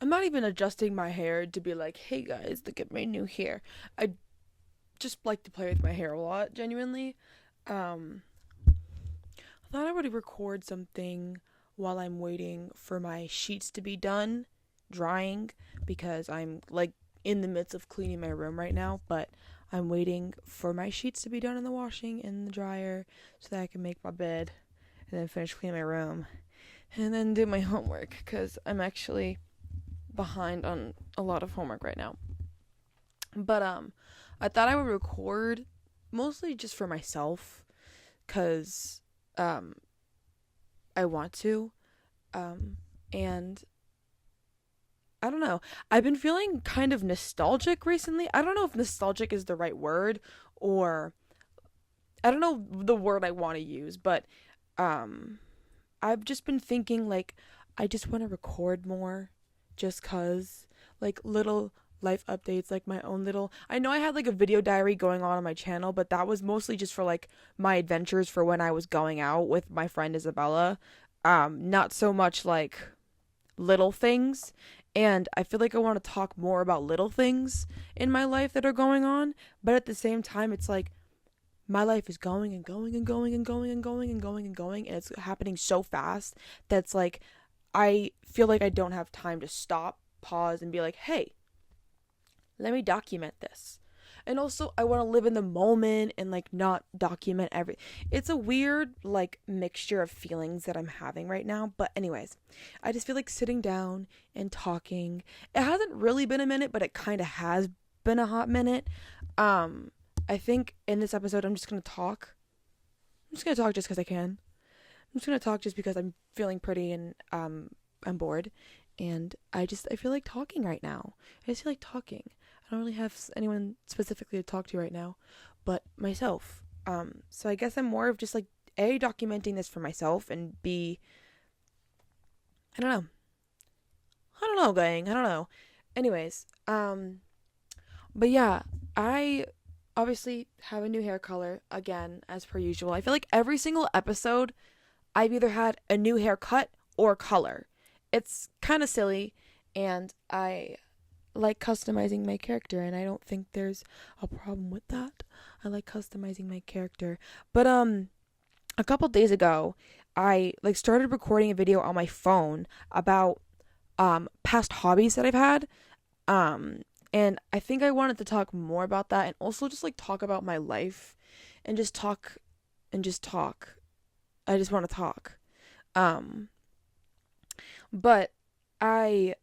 I'm not even adjusting my hair to be like, hey guys, look at my new hair. I just like to play with my hair a lot, genuinely. Um, I thought I would record something while I'm waiting for my sheets to be done drying because I'm like in the midst of cleaning my room right now, but I'm waiting for my sheets to be done in the washing in the dryer so that I can make my bed and then finish cleaning my room and then do my homework because I'm actually behind on a lot of homework right now. But I thought I would record mostly just for myself cuz um I want to and I don't know. I've been feeling kind of nostalgic recently. I don't know if nostalgic is the right word or I don't know the word I want to use, but um I've just been thinking like I just want to record more just cuz like little life updates like my own little I know I had like a video diary going on my channel, but that was mostly just for like my adventures for when I was going out with my friend Isabella. Not so much like little things. And I feel like I want to talk more about little things in my life that are going on, but at the same time it's like my life is going and going and going and going and going and going and going and it's happening so fast that's like I feel like I don't have time to stop, pause and be like, "Hey, let me document this." And also I want to live in the moment and like not document every it's a weird like mixture of feelings that I'm having right now, but anyways, I just feel like sitting down and talking. It hasn't really been a minute, but it kind of has been a hot minute. I think in this episode I'm just going to talk. I'm just going to talk just cuz I can. I'm just going to talk just because I'm feeling pretty and I'm bored and I feel like talking right now. I just feel like talking. I don't really have anyone specifically to talk to right now, but myself. So I guess I'm more of just like A, documenting this for myself, and B, I don't know. I don't know, gang. I don't know. Anyways, but yeah, I obviously have a new hair color again, as per usual. I feel like every single episode, I've either had a new haircut or color. It's kind of silly, and I like customizing my character and I don't think there's a problem with that. I like customizing my character. But a couple days ago, I like started recording a video on my phone about past hobbies that I've had. Um and I think I wanted to talk more about that and also just like talk about my life and just talk and just talk. I just want to talk. Um but I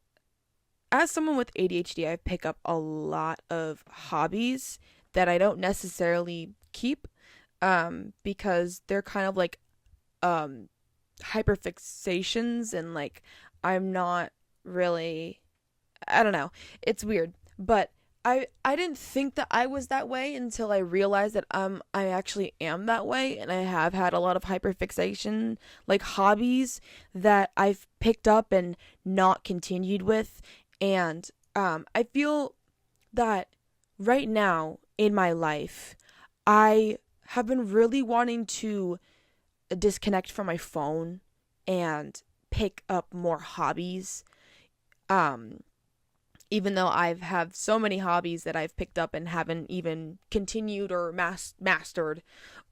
as someone with ADHD, I pick up a lot of hobbies that I don't necessarily keep because they're kind of like um, hyperfixations and like I'm not really, I don't know, it's weird. But I didn't think that I was that way until I realized that I actually am that way and I have had a lot of hyperfixation like hobbies that I've picked up and not continued with and I feel that right now in my life, I have been really wanting to disconnect from my phone and pick up more hobbies. Um, Even though I've have so many hobbies that I've picked up and haven't even continued or mastered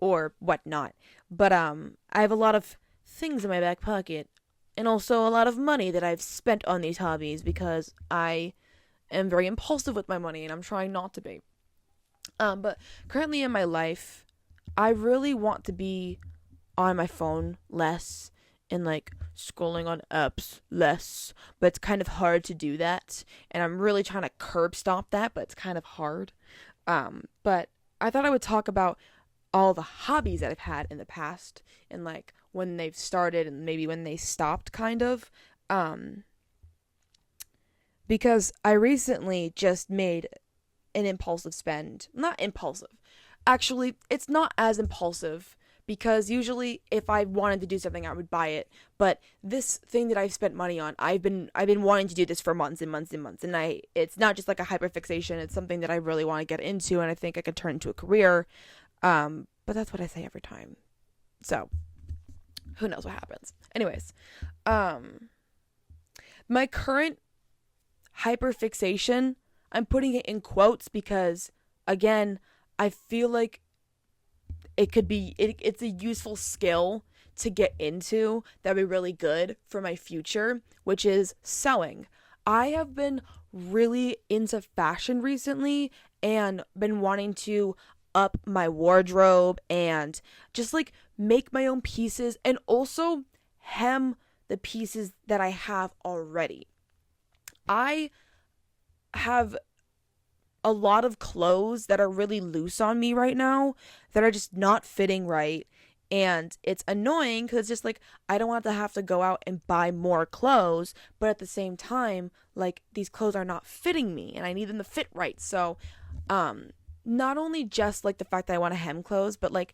or whatnot. But I have a lot of things in my back pocket and also a lot of money that I've spent on these hobbies because I am very impulsive with my money and I'm trying not to be. But currently in my life, I really want to be on my phone less and like scrolling on apps less, but it's kind of hard to do that. And I'm really trying to curb stop that, but it's kind of hard. But I thought I would talk about all the hobbies that I've had in the past and like when they've started and maybe when they stopped kind of. Because I recently just made an impulsive spend. Not impulsive. Actually, it's not as impulsive because usually if I wanted to do something I would buy it. But this thing that I've spent money on, I've been wanting to do this for months and months and months and it's not just like a hyperfixation, it's something that I really want to get into and I think I could turn into a career. But that's what I say every time. So, who knows what happens. Anyways, my current hyperfixation. I'm putting it in quotes because, again, I feel like it could be, it's a useful skill to get into that would be really good for my future, which is sewing. I have been really into fashion recently and been wanting to up my wardrobe and just like make my own pieces and also hem the pieces that I have already. I have a lot of clothes that are really loose on me right now that are just not fitting right. And it's annoying because it's just like, I don't want to have to go out and buy more clothes, but at the same time, like, these clothes are not fitting me and I need them to fit right. So, not only just like the fact that I want to hem clothes, but like,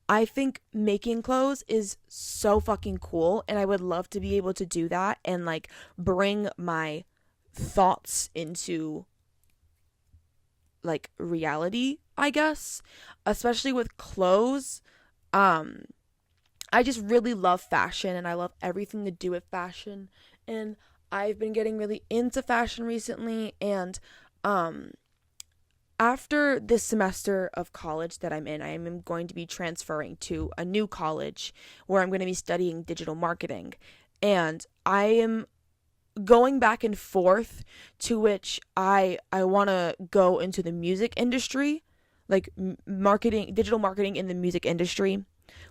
I think making clothes is so fucking cool. And I would love to be able to do that and like bring my thoughts into like reality, I guess, especially with clothes. I just really love fashion and I love everything to do with fashion, and I've been getting really into fashion recently. And after this semester of college that I'm in, I am going to be transferring to a new college where I'm going to be studying digital marketing, and I am going back and forth to which I want to go into the music industry, like marketing, digital marketing in the music industry,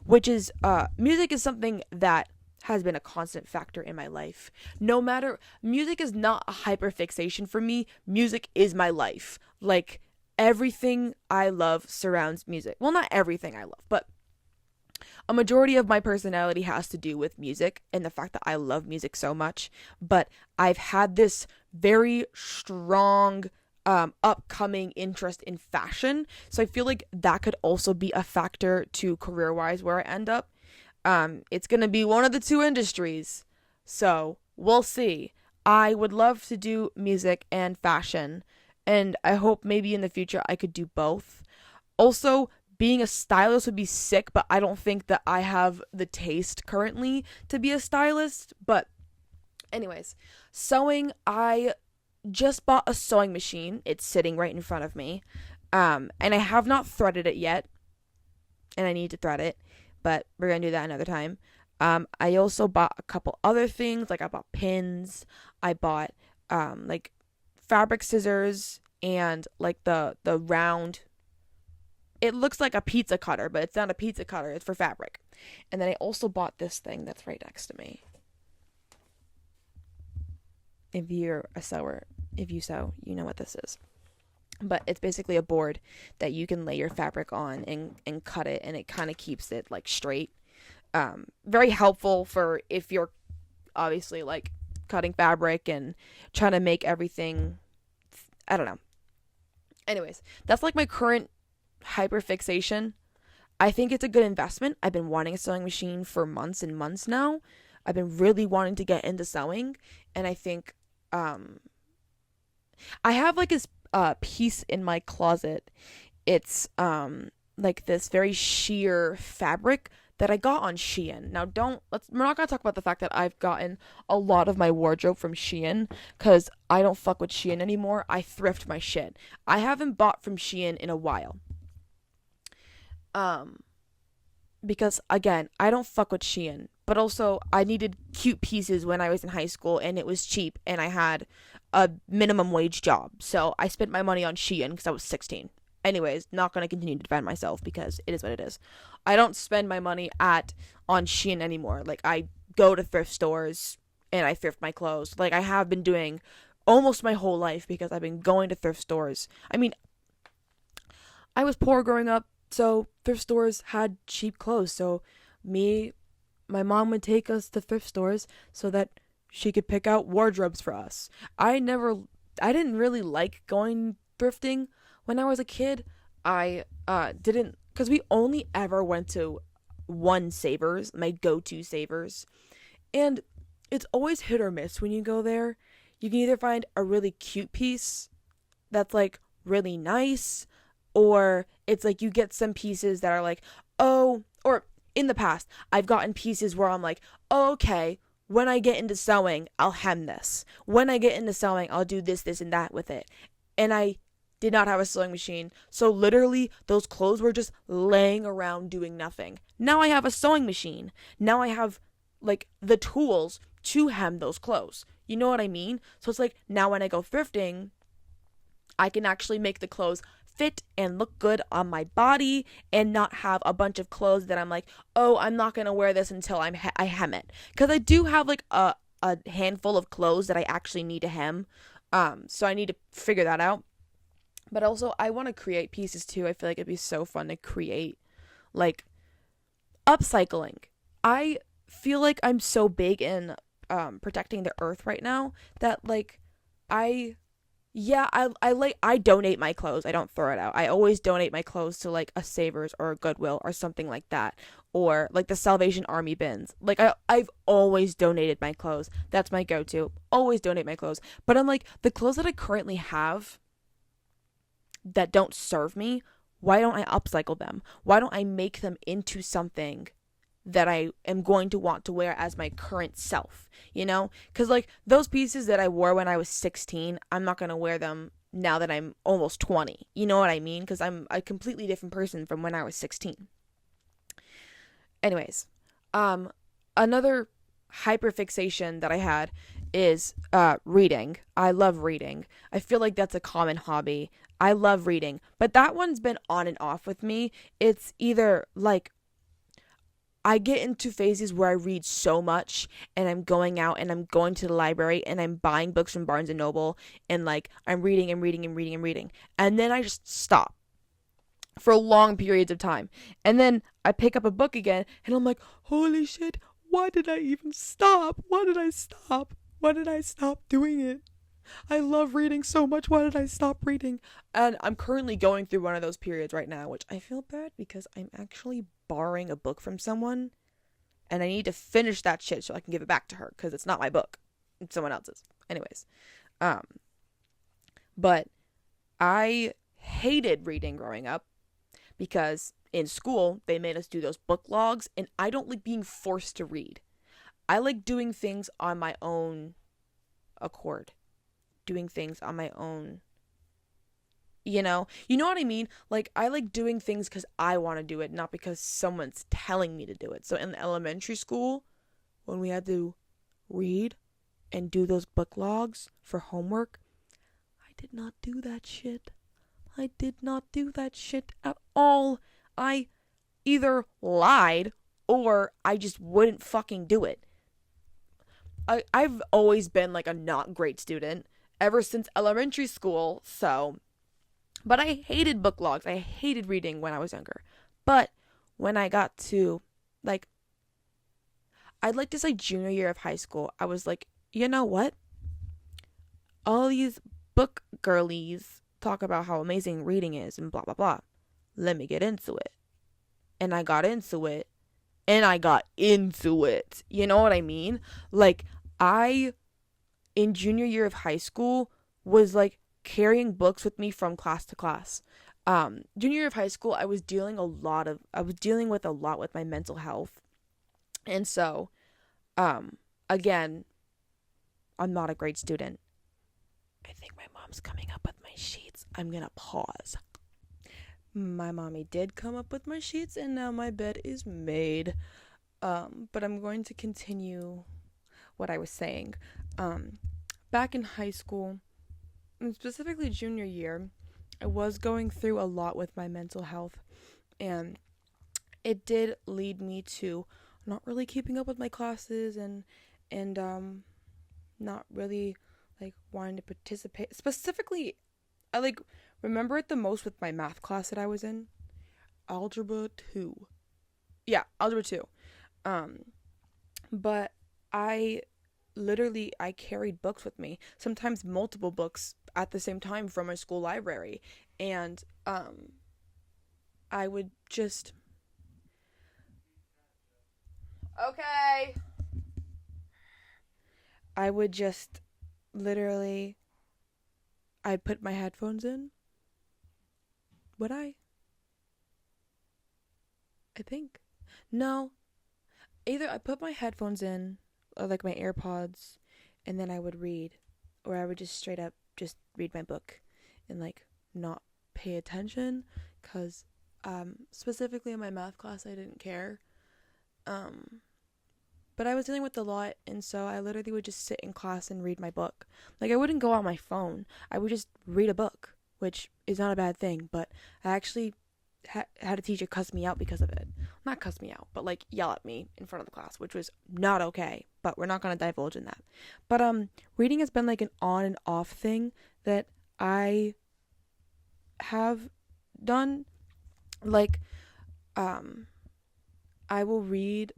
which is music is something that has been a constant factor in my life. No matter, music is not a hyperfixation for me. Music is my life. Like, everything I love surrounds music. Well, not everything I love, but a majority of my personality has to do with music and the fact that I love music so much. But I've had this very strong upcoming interest in fashion. So I feel like that could also be a factor to career-wise where I end up. It's going to be one of the two industries. So we'll see. I would love to do music and fashion, and I hope maybe in the future I could do both. Also, being a stylist would be sick, but I don't think that I have the taste currently to be a stylist. But anyways, sewing, I just bought a sewing machine. It's sitting right in front of me. And I have not threaded it yet, and I need to thread it, but we're going to do that another time. I also bought a couple other things, like I bought pins, I bought like fabric scissors, and like the round, it looks like a pizza cutter, but it's not a pizza cutter, it's for fabric. And then I also bought this thing that's right next to me. If you're a sewer, if you sew, you know what this is. But it's basically a board that you can lay your fabric on and cut it, and it kind of keeps it like straight. Very helpful for if you're obviously like cutting fabric and trying to make everything, I don't know. Anyways, that's like my current hyperfixation. I think it's a good investment. I've been wanting a sewing machine for months and months now. I've been really wanting to get into sewing, and I think I have like this piece in my closet. It's like this very sheer fabric that I got on Shein. Now we're not gonna talk about the fact that I've gotten a lot of my wardrobe from Shein, because I don't fuck with Shein anymore. I thrift my shit. I haven't bought from Shein in a while. Because again, I don't fuck with Shein, but also I needed cute pieces when I was in high school, and it was cheap, and I had a minimum wage job, so I spent my money on Shein because I was 16. Anyways, not gonna continue to defend myself because it is what it is. I don't spend my money on Shein anymore. Like, I go to thrift stores and I thrift my clothes. Like, I have been doing almost my whole life because I've been going to thrift stores. I mean, I was poor growing up, so thrift stores had cheap clothes. So my mom would take us to thrift stores so that she could pick out wardrobes for us. I didn't really like going thrifting when I was a kid. I didn't, because we only ever went to one Savers, my go-to Savers. And it's always hit or miss when you go there. You can either find a really cute piece that's like really nice, or it's like you get some pieces that are like, oh, or in the past, I've gotten pieces where I'm like, oh, okay, when I get into sewing, I'll hem this. When I get into sewing, I'll do this, this, and that with it. And I did not have a sewing machine. So literally, those clothes were just laying around doing nothing. Now I have a sewing machine. Now I have, like, the tools to hem those clothes. You know what I mean? So it's like, now when I go thrifting, I can actually make the clothes fit and look good on my body and not have a bunch of clothes that I'm like, oh, I'm not going to wear this until I hem it. Because I do have like a handful of clothes that I actually need to hem. So I need to figure that out. But also I want to create pieces too. I feel like it'd be so fun to create like upcycling. I feel like I'm so big in protecting the earth right now that like I donate my clothes. I don't throw it out. I always donate my clothes to like a Savers or a Goodwill or something like that, or like the Salvation Army bins. Like I've always donated my clothes. That's my go-to. Always donate my clothes. But I'm like, the clothes that I currently have that don't serve me, why don't I upcycle them? Why don't I make them into something that I am going to want to wear as my current self, you know? Because, like, those pieces that I wore when I was 16, I'm not going to wear them now that I'm almost 20. You know what I mean? Because I'm a completely different person from when I was 16. Anyways, another hyperfixation that I had is reading. I love reading. I feel like that's a common hobby. I love reading. But that one's been on and off with me. It's either, like, I get into phases where I read so much and I'm going out and I'm going to the library and I'm buying books from Barnes and Noble and like I'm reading and reading and reading and reading. And then I just stop for long periods of time. And then I pick up a book again and I'm like, holy shit, why did I even stop? Why did I stop? Why did I stop doing it? I love reading so much. Why did I stop reading? And I'm currently going through one of those periods right now, which I feel bad because I'm actually borrowing a book from someone and I need to finish that shit so I can give it back to her because it's not my book. It's someone else's. Anyways. But I hated reading growing up because in school they made us do those book logs and I don't like being forced to read. I like doing things on my own accord. Doing things on my own, you know what I mean? Like, I like doing things because I want to do it, not because someone's telling me to do it. So in elementary school, when we had to read and do those book logs for homework, I did not do that shit. I did not do that shit at all. I either lied or I just wouldn't fucking do it. I've always been like a not great student ever since elementary school, so, but I hated book logs. I hated reading when I was younger. But when I got to, like, I'd like to say junior year of high school, I was like, you know what? All these book girlies talk about how amazing reading is and blah, blah, blah. Let me get into it. And I got into it. And I got into it. You know what I mean? Like, in junior year of high school, was like carrying books with me from class to class. Junior year of high school, I was dealing with a lot with my mental health. And so, again, I'm not a great student. I think my mom's coming up with my sheets. I'm gonna pause. My mommy did come up with my sheets and now my bed is made. But I'm going to continue what I was saying. Back in high school, and specifically junior year, I was going through a lot with my mental health, and it did lead me to not really keeping up with my classes and not really like wanting to participate. Specifically, I like remember it the most with my math class that I was in, algebra 2. Yeah, algebra 2. But I carried books with me, sometimes multiple books at the same time from my school library, and I would just literally I'd put my headphones in. Would I think no, either I put my headphones in like my AirPods, and then I would read, or I would just straight up just read my book and like not pay attention, because specifically in my math class I didn't care. But I was dealing with a lot, and so I literally would just sit in class and read my book. Like, I wouldn't go on my phone. I would just read a book, which is not a bad thing, but I actually had a teacher cuss me out because of it. Not cuss me out, but, like, yell at me in front of the class, which was not okay, but we're not going to divulge in that. But, reading has been, like, an on and off thing that I have done. Like, I will read.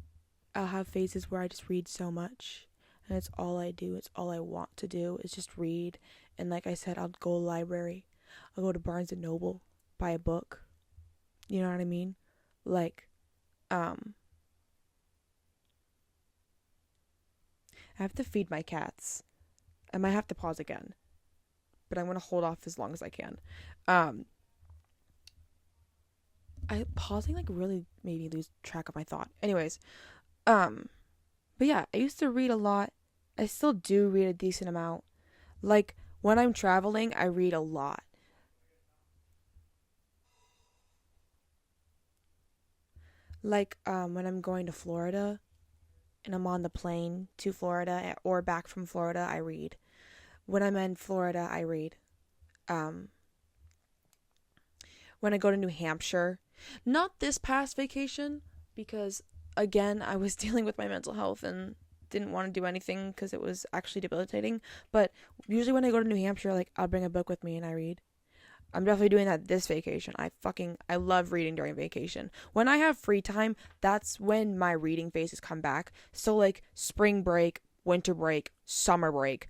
I'll have phases where I just read so much, and it's all I do. It's all I want to do is just read. And like I said, I'll go to the library. I'll go to Barnes and Noble, buy a book. You know what I mean? Like, I have to feed my cats. I might have to pause again, but I'm going to hold off as long as I can. Pausing like really made me lose track of my thought. Anyways, but yeah, I used to read a lot. I still do read a decent amount. Like, when I'm traveling, I read a lot. Like, when I'm going to Florida and I'm on the plane to Florida or back from Florida, I read. When I'm in Florida, I read. When I go to New Hampshire, not this past vacation, because again, I was dealing with my mental health and didn't want to do anything because it was actually debilitating. But usually when I go to New Hampshire, like, I'll bring a book with me and I read. I'm definitely doing that this vacation. I love reading during vacation. When I have free time, that's when my reading phases come back. So like spring break, winter break, summer break,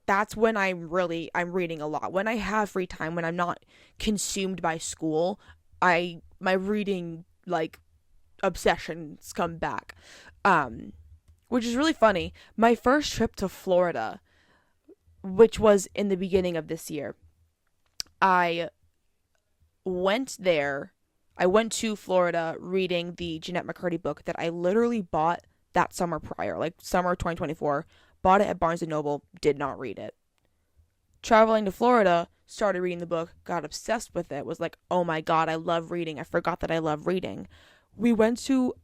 that's when I'm reading a lot. When I have free time, when I'm not consumed by school, my reading like obsessions come back. Which is really funny. My first trip to Florida, which was in the beginning of this year, I went to Florida reading the Jeanette McCurdy book that I literally bought that summer prior, like summer 2024. Bought it at Barnes & Noble, did not read it. Traveling to Florida, started reading the book, got obsessed with it, was like, oh my god, I love reading. I forgot that I love reading. We went to,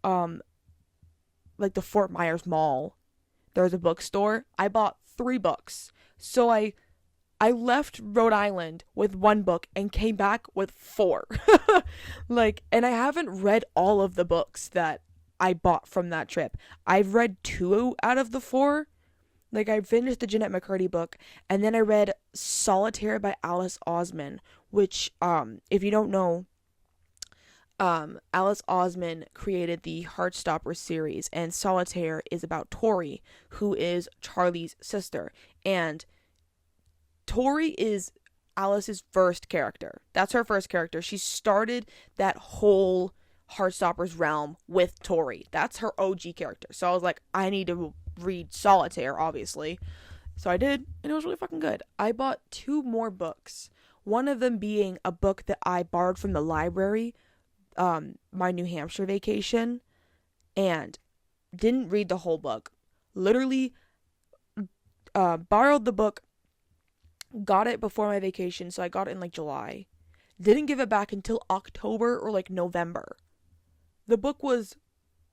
like the Fort Myers Mall. There was a bookstore. I bought 3 books. So I left Rhode Island with 1 book and came back with 4. Like, and I haven't read all of the books that I bought from that trip. I've read 2 out of the 4. Like, I finished the Jeanette McCurdy book, and then I read Solitaire by Alice Oseman, which, if you don't know, Alice Oseman created the Heartstopper series, and Solitaire is about Tori, who is Charlie's sister, and Tori is Alice's first character. That's her first character. She started that whole Heartstopper's realm with Tori. That's her OG character. So I was like, I need to read Solitaire, obviously. So I did, and it was really fucking good. I bought 2 more books. One of them being a book that I borrowed from the library, my New Hampshire vacation, and didn't read the whole book. Literally, borrowed the book, got it before my vacation, so I got it in like July. Didn't give it back until October or like November. The book was,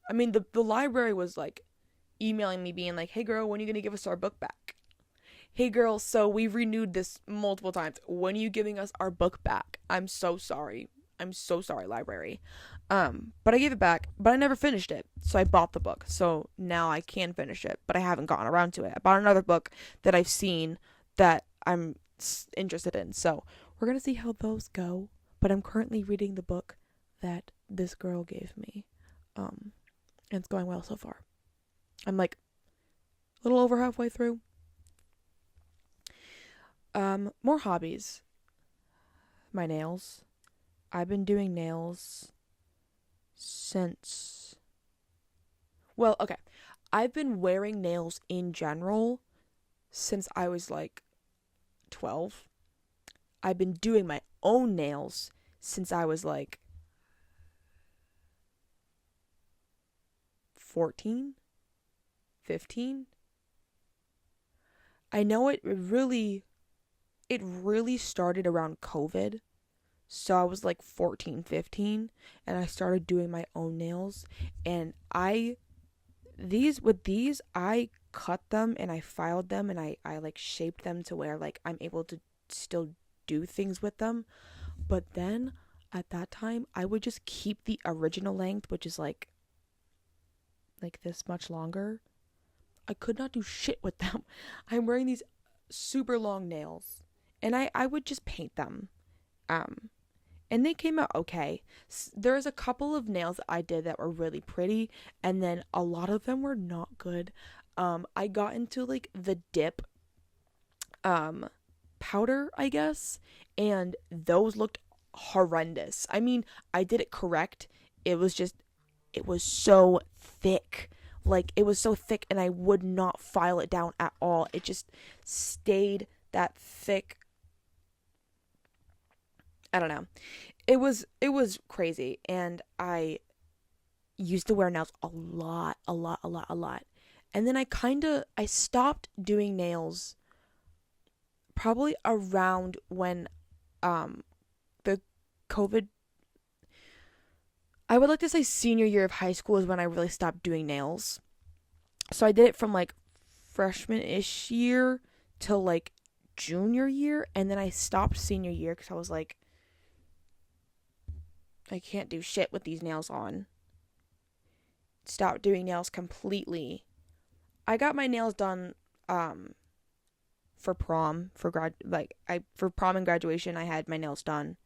the library was like emailing me being like, hey girl, when are you gonna give us our book back? Hey girl, so we've renewed this multiple times. When are you giving us our book back? I'm so sorry. I'm so sorry, library. But I gave it back, but I never finished it. So I bought the book. So now I can finish it, but I haven't gotten around to it. I bought another book that I've seen that I'm interested in. So we're going to see how those go. But I'm currently reading the book that this girl gave me. And it's going well so far. I'm like a little over halfway through. More hobbies. My nails. I've been doing nails since... Well, okay. I've been wearing nails in general since I was like 12. I've been doing my own nails since I was like 14, 15. I know it really started around COVID. So I was like 14, 15, and I started doing my own nails, and I cut them and I filed them, and I like shaped them to where like I'm able to still do things with them. But then at that time I would just keep the original length, which is like this much longer. I could not do shit with them. I'm wearing these super long nails, and I would just paint them. And they came out okay. There's a couple of nails that I did that were really pretty, and then a lot of them were not good. I got into like the dip powder, I guess, and those looked horrendous. I mean, I did it correct. It was so thick. Like, it was so thick, and I would not file it down at all. It just stayed that thick. I don't know. It was crazy, and I used to wear nails a lot. And then I stopped doing nails probably around when the COVID, I would like to say senior year of high school is when I really stopped doing nails. So I did it from like freshman-ish year till like junior year, and then I stopped senior year because I was like, I can't do shit with these nails on. Stopped doing nails completely. I got my nails done for prom, for prom and graduation. I had my nails done.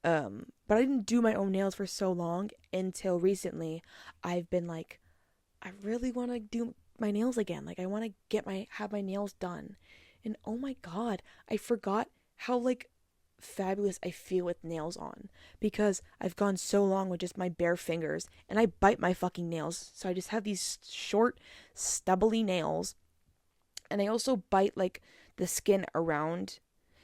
But I didn't do my own nails for so long until recently. I've been like, I really want to do my nails again. Like, I want to have my nails done. And oh my god, I forgot how like fabulous I feel with nails on, because I've gone so long with just my bare fingers, and I bite my fucking nails, so I just have these short stubbly nails, and I also bite like the skin around.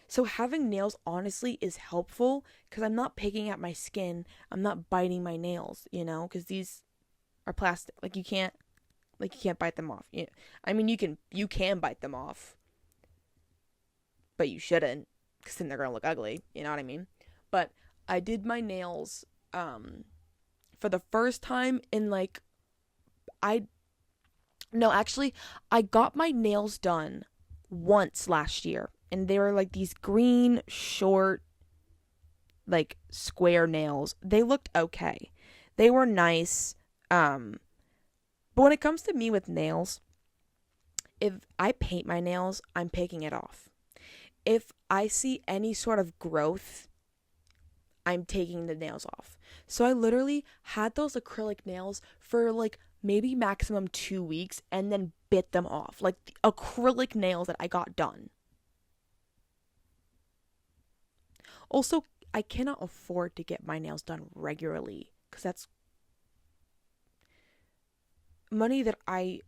So having nails honestly is helpful, because I'm not picking at my skin, I'm not biting my nails, because these are plastic. Like, you can't bite them off. I mean, you can bite them off, but you shouldn't, because then they're gonna look ugly, you know what I mean? But I did my nails for the first time in like, I got my nails done once last year, and they were like these green short like square nails. They looked okay, they were nice, but when it comes to me with nails, if I paint my nails, I'm picking it off. If I see any sort of growth, I'm taking the nails off. So I literally had those acrylic nails for like maybe maximum 2 weeks, and then bit them off. Like, the acrylic nails that I got done. Also, I cannot afford to get my nails done regularly, because that's money that I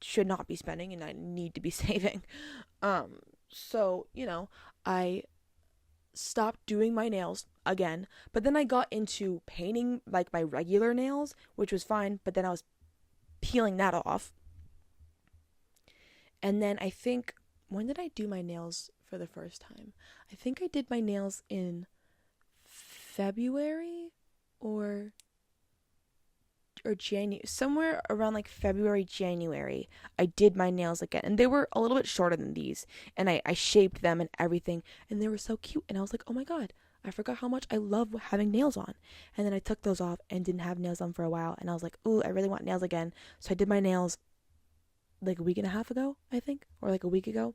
should not be spending and I need to be saving. So, I stopped doing my nails again, but then I got into painting like my regular nails, which was fine, but then I was peeling that off. And then I think, when did I do my nails for the first time? I think I did my nails in February or January, somewhere around like February, January, I did my nails again, and they were a little bit shorter than these, and I shaped them and everything, and they were so cute, and I was like, oh my god, I forgot how much I love having nails on. And then I took those off and didn't have nails on for a while, and I was like, ooh, I really want nails again. So I did my nails like a week and a half ago, I think, or like a week ago,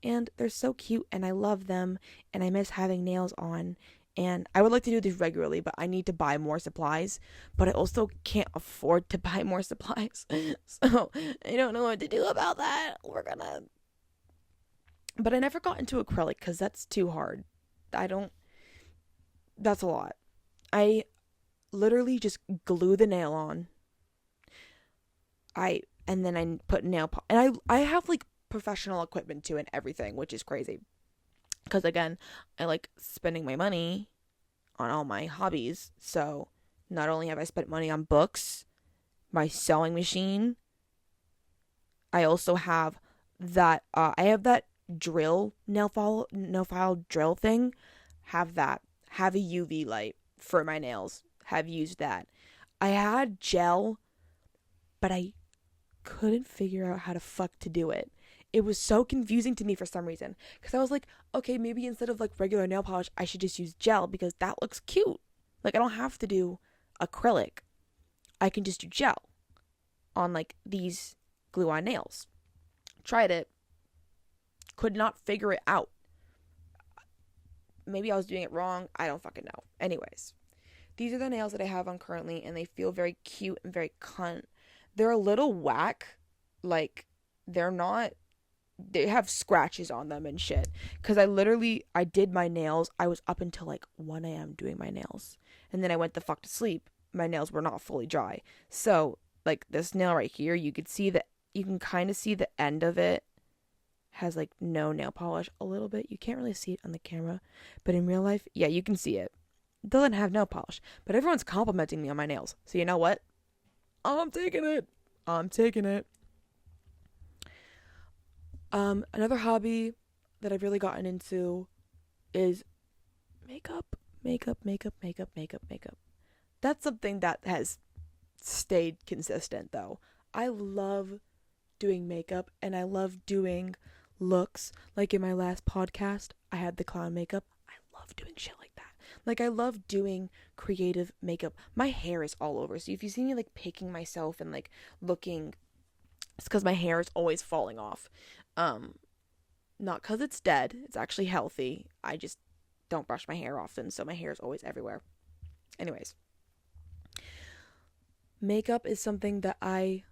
and they're so cute, and I love them, and I miss having nails on. And I would like to do these regularly, but I need to buy more supplies. But I also can't afford to buy more supplies. So I don't know what to do about that. But I never got into acrylic, because that's too hard. That's a lot. I literally just glue the nail on. And then I put nail polish. And I have like professional equipment too and everything, which is crazy. Because again, I like spending my money on all my hobbies. So not only have I spent money on books, my sewing machine, I also have that, I have that drill nail file drill thing. Have that. Have a UV light for my nails. Have used that. I had gel, but I couldn't figure out how to fuck to do it. It was so confusing to me for some reason. Because I was like, okay, maybe instead of like regular nail polish, I should just use gel because that looks cute. Like, I don't have to do acrylic. I can just do gel on like these glue-on nails. Tried it. Could not figure it out. Maybe I was doing it wrong. I don't fucking know. Anyways, these are the nails that I have on currently, and they feel very cute and very cunt. They're a little whack. Like, they're not... They have scratches on them and shit. Because I did my nails. I was up until like 1 a.m. doing my nails. And then I went the fuck to sleep. My nails were not fully dry. So, like, this nail right here, you can kind of see the end of it has like no nail polish a little bit. You can't really see it on the camera, but in real life, yeah, you can see it. It doesn't have nail polish, but everyone's complimenting me on my nails. So you know what? I'm taking it. Another hobby that I've really gotten into is makeup. That's something that has stayed consistent though. I love doing makeup and I love doing looks. Like in my last podcast, I had the clown makeup. I love doing shit like that. Like, I love doing creative makeup. My hair is all over. So if you see me like picking myself and like looking, it's because my hair is always falling off. Not because it's dead. It's actually healthy. I just don't brush my hair often, so my hair is always everywhere. Anyways, makeup is something that I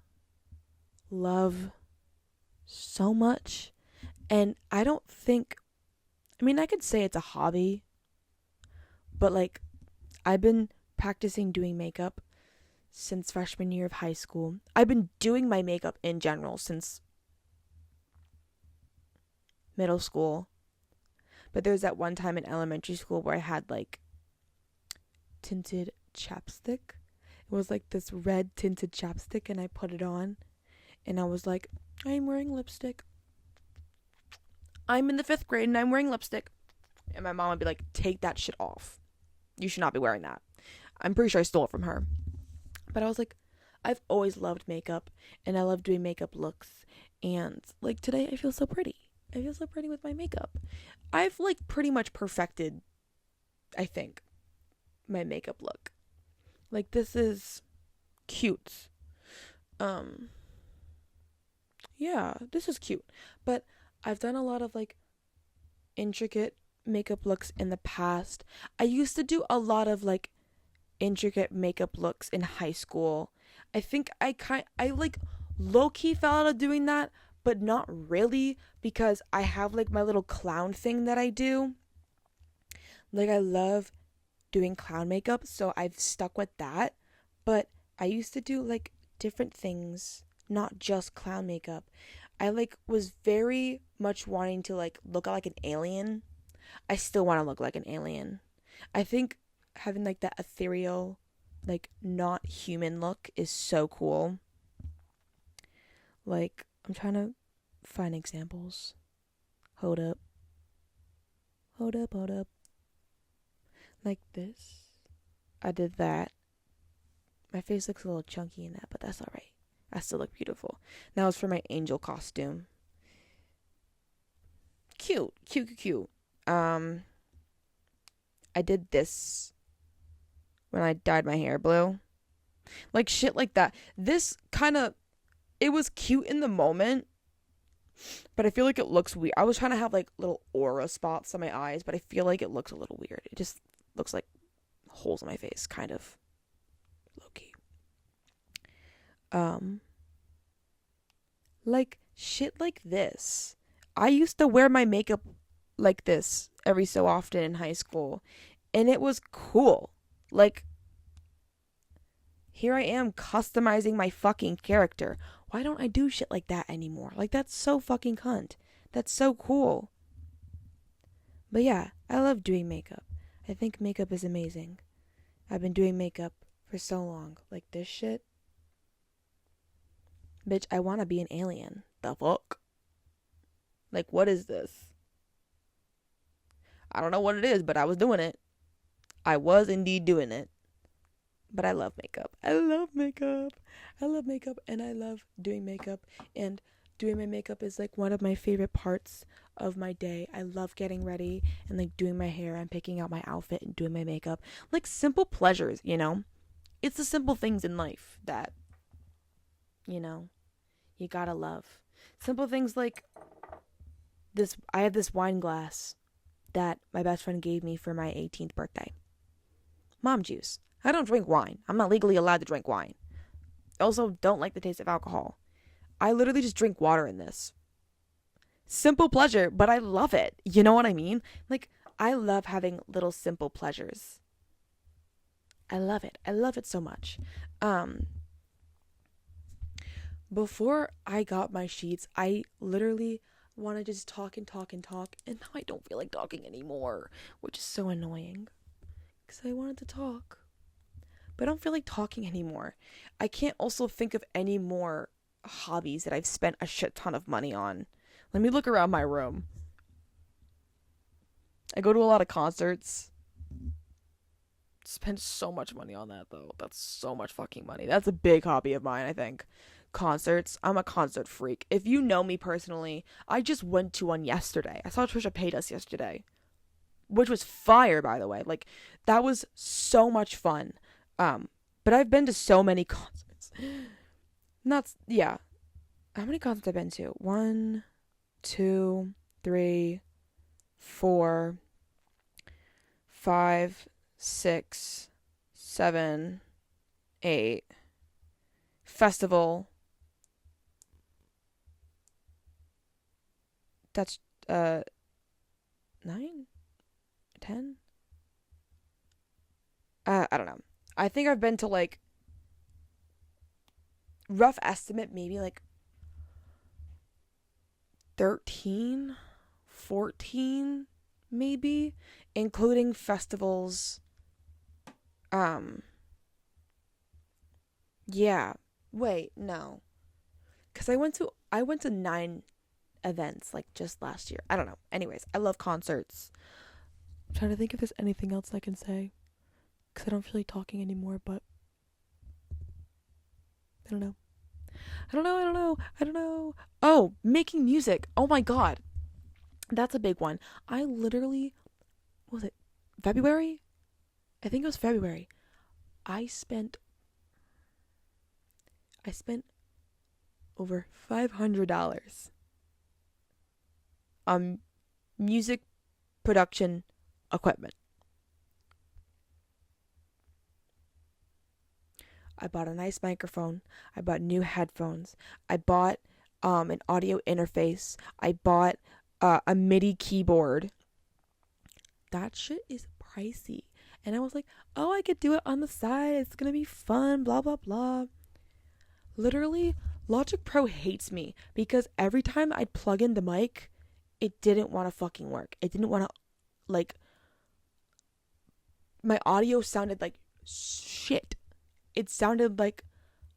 love so much. And I could say it's a hobby, but like, I've been practicing doing makeup since freshman year of high school. I've been doing my makeup in general since middle school. But there's that one time in elementary school where I had like tinted chapstick. It was like this red tinted chapstick, and I put it on and I was like, I'm wearing lipstick. I'm in the 5th grade and I'm wearing lipstick. And my mom would be like, take that shit off. You should not be wearing that. I'm pretty sure I stole it from her. But I was like, I've always loved makeup and I love doing makeup looks. And like today, I feel so pretty. I feel so pretty with my makeup. I've like pretty much perfected, I think, my makeup look. Like, this is cute. Yeah, this is cute. But I've done a lot of like intricate makeup looks in the past. I used to do a lot of like intricate makeup looks in high school. I think I like low-key fell out of doing that, but not really, because I have like my little clown thing that I do. Like, I love doing clown makeup, so I've stuck with that. But I used to do like different things, not just clown makeup. I like was very much wanting to like look like an alien. I still want to look like an alien. I think having like that ethereal, like not human look is so cool. Like, I'm trying to find examples. Hold up. Like this. I did that. My face looks a little chunky in that, but that's alright. I still look beautiful. That was for my angel costume. Cute. I did this when I dyed my hair blue. Like, shit like that. This kind of, it was cute in the moment, but I feel like it looks weird. I was trying to have like little aura spots on my eyes, but I feel like it looks a little weird. It just looks like holes in my face, kind of. Low-key. Like, shit like this. I used to wear my makeup like this every so often in high school, and it was cool. Like, here I am customizing my fucking character. Why don't I do shit like that anymore? Like, that's so fucking cunt. That's so cool. But yeah, I love doing makeup. I think makeup is amazing. I've been doing makeup for so long. Like, this shit. Bitch, I want to be an alien. the fuck? Like, what is this? I don't know what it is, but I was doing it. I was indeed doing it. But I love makeup. I love makeup. I love makeup, and I love doing makeup. And doing my makeup is like one of my favorite parts of my day. I love getting ready and like doing my hair and picking out my outfit and doing my makeup. Like simple pleasures, you know? It's the simple things in life that, you know, you gotta love. Simple things like this. I have this wine glass that my best friend gave me for my 18th birthday. Mom juice. I don't drink wine. I'm not legally allowed to drink wine. I also don't like the taste of alcohol. I literally just drink water in this. Simple pleasure, but I love it. You know what I mean? Like, I love having little simple pleasures. I love it. I love it so much. Before I got my sheets, I literally wanted to just talk and talk and talk, and now I don't feel like talking anymore, which is so annoying. Because I wanted to talk. But I don't feel like talking anymore. I can't also think of any more hobbies that I've spent a shit ton of money on. Let me look around my room. I go to a lot of concerts. Spend so much money on that, though. That's so much fucking money. That's a big hobby of mine, I think. Concerts. I'm a concert freak. If you know me personally, I just went to one yesterday. I saw Trisha Paytas yesterday. Which was fire, by the way. Like, that was so much fun. But I've been to so many concerts. Yeah. How many concerts I've been to? 1, 2, 3, 4, 5, 6, 7, 8. Festival. That's, 9? 10? I don't know. I think I've been to like, rough estimate, maybe like 13, 14, maybe, including festivals. Yeah. Wait, no. Cause I went to 9 events like just last year. I don't know. Anyways, I love concerts. I'm trying to think if there's anything else I can say. Because I don't feel like talking anymore, but I don't know. Oh, making music. Oh my god. That's a big one. I literally, what was it? February? I think it was February. I spent over $500 on music production equipment. I bought a nice microphone. I bought new headphones. I bought an audio interface. I bought a MIDI keyboard. That shit is pricey. And I was like, oh, I could do it on the side. It's going to be fun, blah, blah, blah. Literally, Logic Pro hates me because every time I'd plug in the mic, it didn't want to fucking work. It didn't want to, like, my audio sounded like shit. It sounded like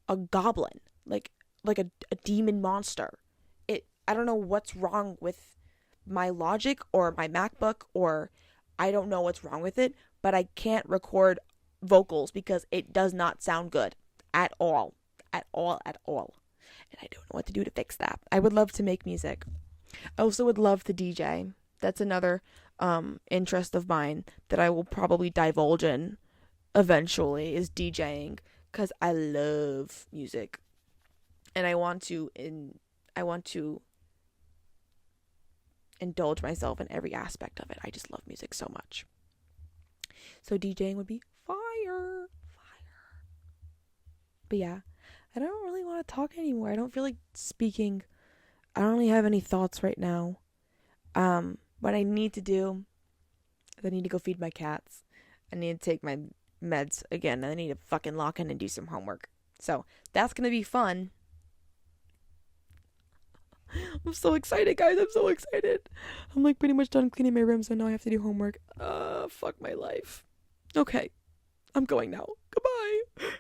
a goblin, like a demon monster. I don't know what's wrong with my Logic or my MacBook, or I don't know what's wrong with it, but I can't record vocals because it does not sound good at all. And I don't know what to do to fix that. I would love to make music. I also would love to DJ. That's another interest of mine that I will probably divulge in eventually, is DJing, because I love music and I want to indulge myself in every aspect of it. I just love music so much. So DJing would be fire. But yeah, I don't really want to talk anymore. I don't feel like speaking. I don't really have any thoughts right now. What I need to do is I need to go feed my cats. I need to take my meds again, and I need to fucking lock in and do some homework. So that's gonna be fun. I'm so excited, guys. I'm so excited. I'm like pretty much done cleaning my room, so now I have to do homework. Fuck my life. Okay, I'm going now. Goodbye.